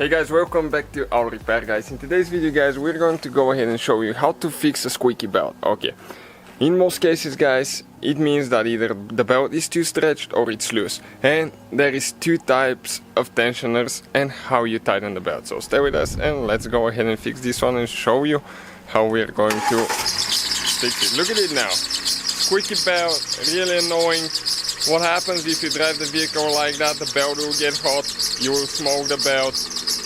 Hey guys, welcome back to our repair guys. In today's video guys, we're going to go ahead and show you how to fix a squeaky belt. Okay, in most cases guys, it means that either the belt is too stretched or it's loose. And there is two types of tensioners and how you tighten the belt. So stay with us and let's go ahead and fix this one and show you how we're going to fix it. Look at it now. Squeaky belt, really annoying. What happens if you drive the vehicle like that? The belt will get hot, you will smoke the belt.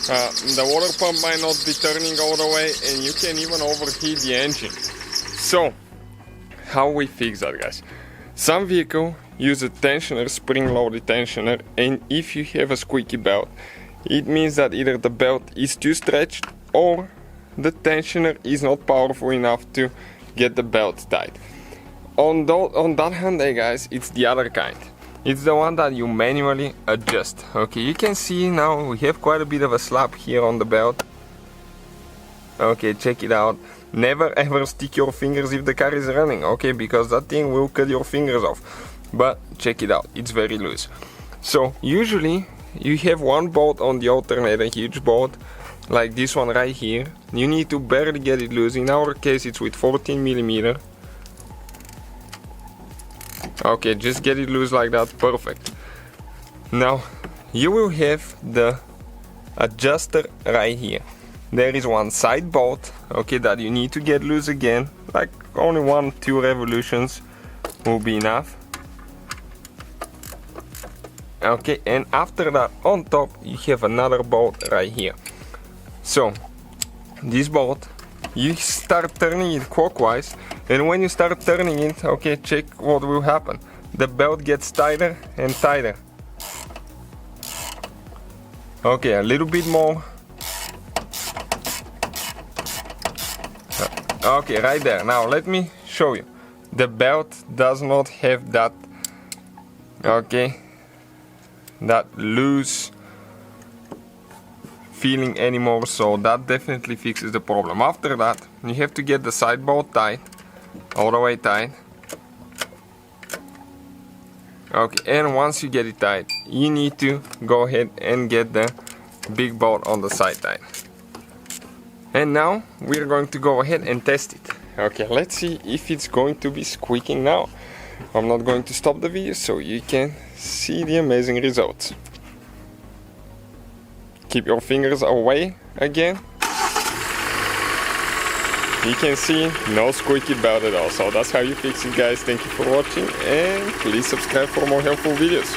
The water pump might not be turning all the way and you can even overheat the engine. So, how we fix that guys? Some vehicle use a tensioner, spring-loaded tensioner, and if you have a squeaky belt, it means that either the belt is too stretched or the tensioner is not powerful enough to get the belt tight. On that hand guys, it's the other kind. It's the one that you manually adjust. Okay, you can see now we have quite a bit of a slap here on the belt. Okay, check it out. Never ever stick your fingers if the car is running, okay, because that thing will cut your fingers off. But check it out, it's very loose. So usually you have one bolt on the alternator, huge bolt, like this one right here. You need to barely get it loose. In our case it's with 14mm. Okay, just get it loose like that, perfect. Now you will have the adjuster right here. There is one side bolt, okay, that you need to get loose again, like only 1-2 revolutions will be enough. Okay, and after that on top you have another bolt right here. So this bolt, you start turning it clockwise, and when you start turning it, okay, check what will happen. The belt gets tighter and tighter. Okay, a little bit more. Okay, right there. Now let me show you. The belt does not have that, okay, that loose feeling anymore, so that definitely fixes the problem. After that, you have to get the side bolt tight, all the way tight. Okay, and once you get it tight, you need to go ahead and get the big bolt on the side tight. And now we're going to go ahead and test it. Okay, let's see if it's going to be squeaking now. I'm not going to stop the video so you can see the amazing results. Keep your fingers away again. You can see no squeaky belt at all. So that's how you fix it guys. Thank you for watching and please subscribe for more helpful videos.